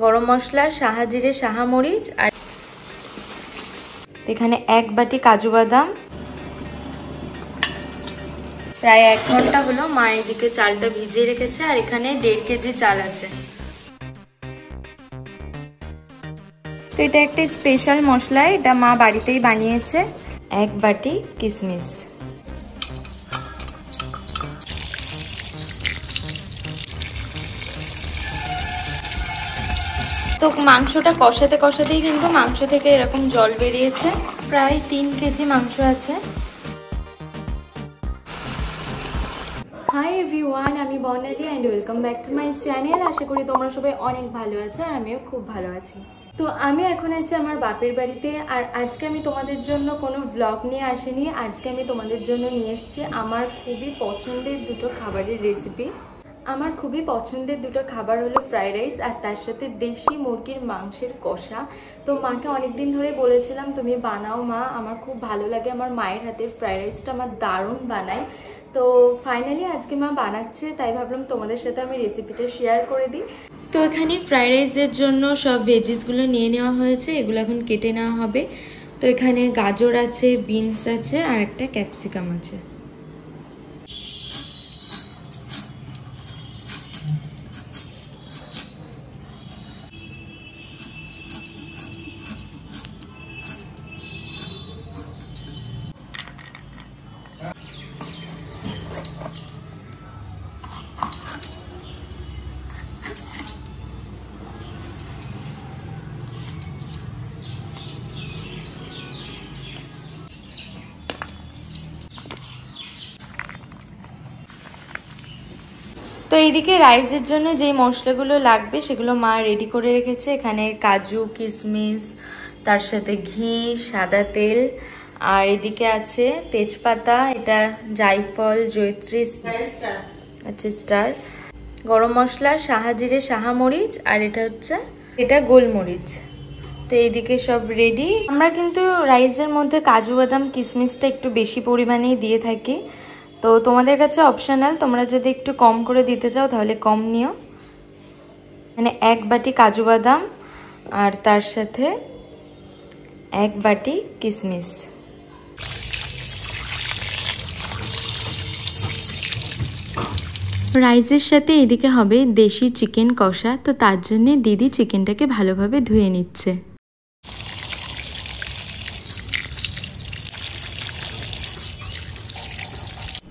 গরম মশলা, সাহা জিরে, সাহা মরিচ, আর এখানে 1 বাটি কাজু বাদাম। প্রায় 1 ঘন্টা হলো মা এদিকে চালটা ভিজিয়ে রেখেছে, আর এখানে 1.5 কেজি চাল আছে। তো এটা একটা স্পেশাল মশলা, এটা মা বাড়িতেই বানিয়েছে। 1 বাটি কিশমিশ। তো মাংসটা কষাতে কষাতেই কিন্তু মাংস থেকে এরকম জল বেরিয়েছে। প্রায় 3 কেজি মাংস আছে। হাই এভরিওয়ান, আমি Barnali and welcome back to my channel. আশা করি তোমরা সবাই অনেক ভালো আছো, আর আমিও খুব ভালো আছি। তো আমি এখন আছি আমার বাপের বাড়িতে, আর আজকে আমি তোমাদের জন্য কোনো ব্লগ নিয়ে আসিনি। আজকে আমি তোমাদের জন্য নিয়ে এসেছি আমার খুবই পছন্দের দুটো খাবারের রেসিপি। আমার খুবই পছন্দের দুটো খাবার হলো ফ্রাইড রাইস, আর তার সাথে দেশি মুরগির মাংসের কষা। তো মাকে অনেকদিন ধরে বলেছিলাম তুমি বানাও মা, আমার খুব ভালো লাগে, আমার মায়ের হাতের ফ্রাইড রাইসটা আমার দারুণ বানায়। তো ফাইনালি আজকে মা বানাচ্ছে, তাই ভাবলাম তোমাদের সাথে আমি রেসিপিটা শেয়ার করে দিই। তো এখানে ফ্রাইড রাইসের জন্য সব ভেজিসগুলো নিয়ে নেওয়া হয়েছে, এগুলো এখন কেটে নেওয়া হবে। তো এখানে গাজর আছে, বিনস আছে, আর একটা ক্যাপসিকাম আছে। তো এইদিকে রাইসের জন্য যে মশলাগুলো লাগবে সেগুলো মা রেডি করে রেখেছে। এখানে কাজু, কিশমিশ, তার সাথে ঘি, সাদা তেল, আর এদিকে আছে তেজপাতা, এটা জায়ফল, জয়ত্রী, আচ্ছা স্টার, গরম মশলা, সাহা জিরে, সাহা মরিচ, আর এটা গোলমরিচ। তো এইদিকে সব রেডি। আমরা কিন্তু রাইসের মধ্যে কাজু বাদাম, কিশমিশটা একটু বেশি পরিমাণেই দিয়ে থাকি। তো তোমাদের কাছে অপশনাল, তোমরা যদি একটু কম করে দিতে চাও তাহলে কম নিও। মানে 1 বাটি কাজু বাদাম, আর তার সাথে 1 বাটি কিশমিশ। রাইসের সাথে এদিকে হবে দেশি চিকেন কষা। তো তার জন্য দিদি চিকেনটাকে ভালোভাবে ধুয়ে নিচ্ছে।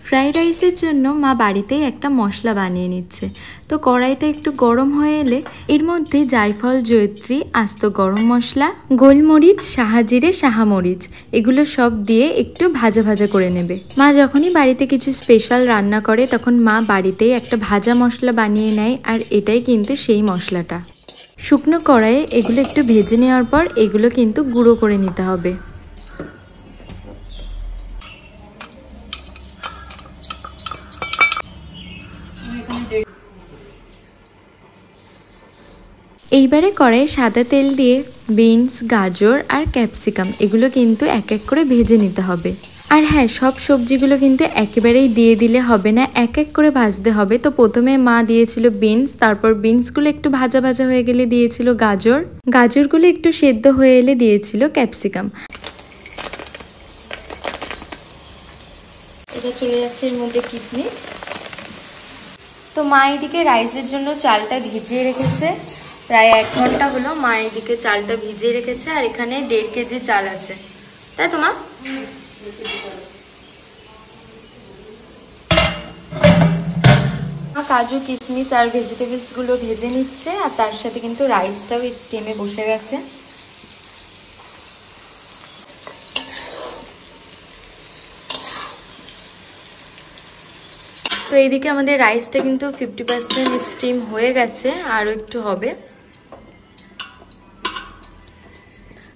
ফ্রাইড রাইসের জন্য মা বাড়িতেই একটা মশলা বানিয়ে নিচ্ছে। তো কড়াইটা একটু গরম হয়ে এলে এর মধ্যে জায়ফল, জয়ত্রী, আস্ত গরম মশলা, গোলমরিচ, সাহা জিরে, সাহা মরিচ, এগুলো সব দিয়ে একটু ভাজা ভাজা করে নেবে। মা যখনই বাড়িতে কিছু স্পেশাল রান্না করে তখন মা বাড়িতেই একটা ভাজা মশলা বানিয়ে নেয়, আর এটাই কিন্তু সেই মশলাটা। শুকনো কড়াইয়ে এগুলো একটু ভেজে নেওয়ার পর এগুলো কিন্তু গুঁড়ো করে নিতে হবে। এইবারে কড়াইয়ে সাদা তেল দিয়ে বিনস, গাজর আর ক্যাপসিকাম এগুলো কিন্তু এক এক করে ভেজে নিতে হবে। আর হ্যাঁ, সব সবজিগুলো কিন্তু একেবারেই দিয়ে দিলে হবে না, এক এক করে ভাজতে হবে। তো প্রথমে মা দিয়েছিল বিনস, তারপর বিনসগুলো একটু ভাজা ভাজা হয়ে গেলে দিয়েছিল গাজর, গাজরগুলো একটু সেদ্ধ হয়ে এলে দিয়েছিল ক্যাপসিকাম। এটা চলে যাচ্ছে এর মধ্যে কিশমিশ। তো মা এদিকে রাইসের জন্য চালটা ভিজিয়ে রেখেছে। প্রায় 1 ঘন্টা হলো মা এদিকে চালটা ভিজিয়ে রেখেছে, আর এখানে 1.5 কেজি চাল আছে, তাই তো মা? কাজু, কিশমিশ আর ভেজিটেবলস গুলো ভেজে নিচ্ছে, আর তার সাথে কিন্তু রাইসটাও স্টিমে বসে গেছে। তো এইদিকে আমাদের রাইসটা কিন্তু 50% স্টিম হয়ে গেছে, আরও একটু হবে।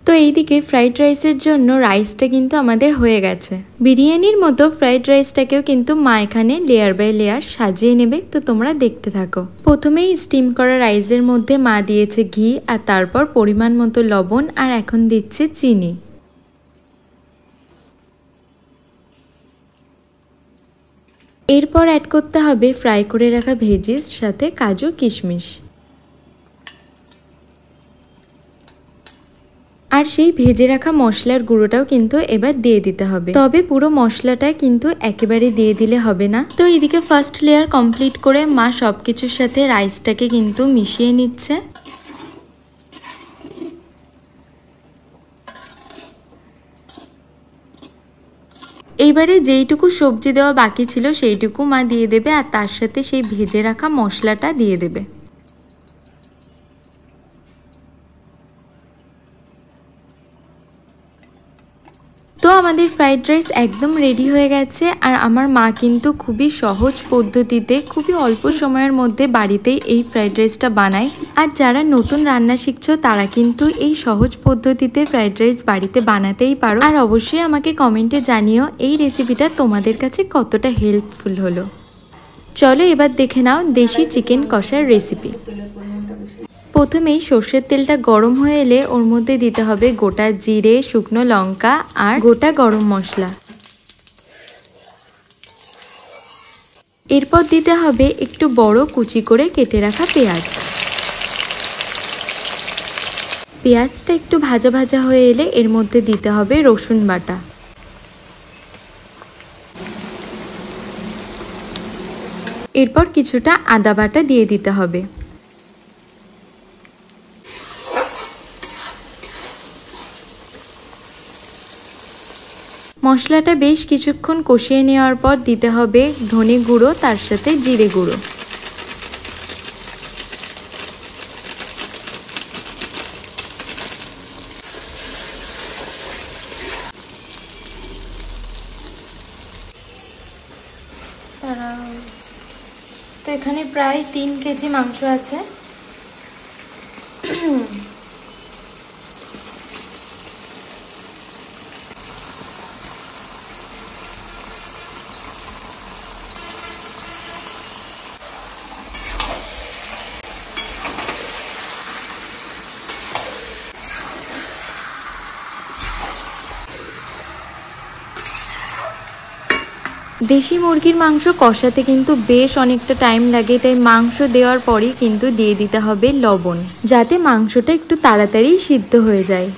তো এইদিকে ফ্রাইড রাইসের জন্য রাইসটা কিন্তু আমাদের হয়ে গেছে। বিরিয়ানির মতো ফ্রাইড রাইসটাকেও কিন্তু মা এখানে লেয়ার বাই লেয়ার সাজিয়ে নেবে। তো তোমরা দেখতে থাকো। প্রথমেই স্টিম করা রাইসের মধ্যে মা দিয়েছে ঘি, আর তারপর পরিমাণ মতো লবণ, আর এখন দিচ্ছে চিনি। এরপর অ্যাড করতে হবে ফ্রাই করে রাখা ভেজিস, সাথে কাজু, কিশমিশ। আর সেই ভেজে রাখা মশলার গুঁড়োটাও কিন্তু এবার দিয়ে দিতে হবে, তবে পুরো মশলাটা কিন্তু একেবারে দিয়ে দিলে হবে না। তো এদিকে ফার্স্ট লেয়ার কমপ্লিট করে মা সবকিছুর সাথে রাইসটাকে কিন্তু মিশিয়ে নিচ্ছে। এইবারে যেইটুকু সবজি দেওয়া বাকি ছিল সেইটুকু মা দিয়ে দেবে, আর তার সাথে সেই ভেজে রাখা মশলাটা দিয়ে দেবে। তো আমাদের ফ্রাইড রাইস একদম রেডি হয়ে গেছে। আর আমার মা কিন্তু খুবই সহজ পদ্ধতিতে খুবই অল্প সময়ের মধ্যে বাড়িতেই এই ফ্রাইড রাইসটা বানায়। আর যারা নতুন রান্না শিখছো তারা কিন্তু এই সহজ পদ্ধতিতে ফ্রাইড রাইস বাড়িতে বানাতেই পারো। আর অবশ্যই আমাকে কমেন্টে জানিও এই রেসিপিটা তোমাদের কাছে কতটা হেল্পফুল হলো। চলো এবার দেখে নাও দেশি চিকেন কষার রেসিপি। প্রথমেই সর্ষের তেলটা গরম হয়ে এলে ওর মধ্যে দিতে হবে গোটা জিরে, শুকনো লঙ্কা আর গোটা গরম মশলা। এরপর দিতে হবে একটু বড় কুচি করে কেটে রাখা পেঁয়াজ। পেঁয়াজটা একটু ভাজা ভাজা হয়ে এলে এর মধ্যে দিতে হবে রসুন বাটা। এরপর কিছুটা আদা বাটা দিয়ে দিতে হবে। মশলাটা বেশ কিছুক্ষণ কষিয়ে নেওয়ার পর দিতে হবে ধনে গুঁড়ো, তার সাথে জিরে গুঁড়ো। তো এখানে প্রায় 3 কেজি মাংস আছে। দেশি মুরগির মাংস কষাতে কিন্তু বেশ অনেকটা টাইম লাগে, তাই মাংস দেওয়ার পরই কিন্তু দিয়ে দিতে হবে লবণ, যাতে মাংসটা একটু তাড়াতাড়ি সিদ্ধ হয়ে যায়।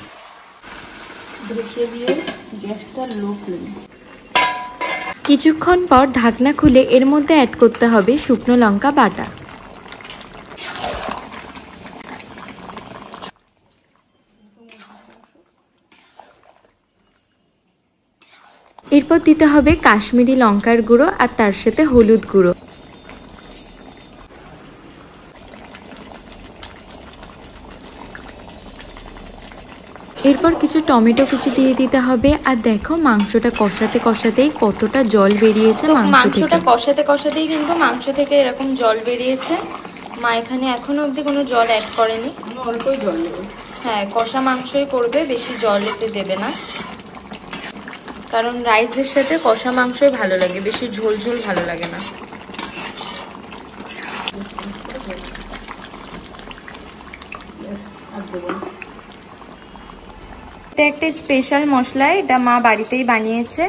কিছুক্ষণ পর ঢাকনা খুলে এর মধ্যে অ্যাড করতে হবে শুকনো লঙ্কা বাটা। এরপর দিতে হবে কাশ্মীরি লঙ্কার গুঁড়ো আর তার সাথে হলুদ গুঁড়ো। এরপর কিছু টমেটো কুচি দিয়ে দিতে হবে। আর দেখো মাংসটা কষাতে কষাতেই কতটা জল বেরিয়েছে মাংসটা কষাতেই কিন্তু মাংস থেকে এরকম জল বেরিয়েছে। মা এখানে এখনো অবধি কোনো জল অ্যাড করেনি, অল্পই জল দেবে। হ্যাঁ, কষা মাংসই করবে, বেশি জল একটু দেবে না, কারণ রাইসের সাথে কষা মাংসই ভালো লাগে, বেশি ঝোল ঝোল ভালো লাগে না। এটা একটা স্পেশাল মশলা, এটা মা বাড়িতেই বানিয়েছে।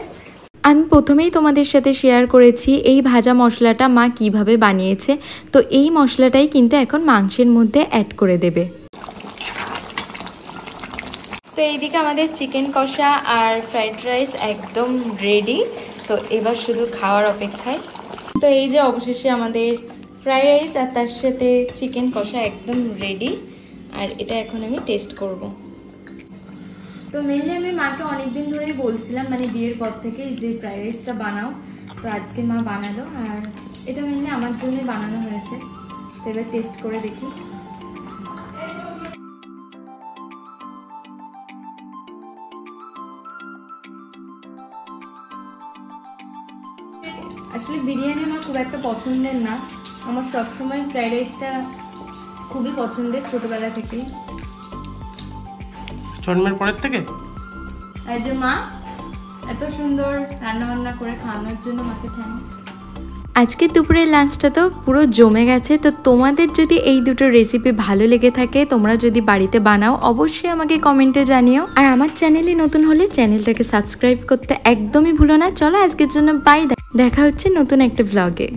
আমি প্রথমেই তোমাদের সাথে শেয়ার করেছি এই ভাজা মশলাটা মা কিভাবে বানিয়েছে। তো এই মশলাটাই কিন্তু এখন মাংসের মধ্যে অ্যাড করে দেবে। তো এইদিকে আমাদের চিকেন কষা আর ফ্রাইড রাইস একদম রেডি। তো এবার শুধু খাওয়ার অপেক্ষায়। তো এই যে অবশেষে আমাদের ফ্রাইড রাইস আর তার সাথে চিকেন কষা একদম রেডি। আর এটা এখন আমি টেস্ট করব। তো মেনলি আমি মাকে অনেকদিন ধরেই বলছিলাম, মানে বিয়ের পর থেকে, যে ফ্রাইড রাইসটা বানাও। তো আজকে মা বানালো, আর এটা মেনলি আমার জন্যই বানানো হয়েছে। তো এবার টেস্ট করে দেখি। আসলে বিরিয়ানি আমার খুব একটা পছন্দের না, আমার সবসময় ফ্রাইড রাইসটা খুবই পছন্দের ছোটবেলা থেকেই, জন্মের পরের থেকে। আর যে মা এত সুন্দর রান্না বান্না করে খাওয়ানোর জন্য মাকে থ্যাঙ্কস। আজকে দুপুরের লাঞ্চটা তো পুরো জমে গেছে। তো তোমাদের যদি এই দুটো রেসিপি ভালো লেগে থাকে, তোমরা যদি বাড়িতে বানাও, অবশ্যই আমাকে কমেন্টে জানিও। আর আমার চ্যানেলে নতুন হলে চ্যানেলটাকে সাবস্ক্রাইব করতে একদমই ভুলো না। চলো আজকের জন্য বাই, দেখা হচ্ছে নতুন একটা ব্লগে।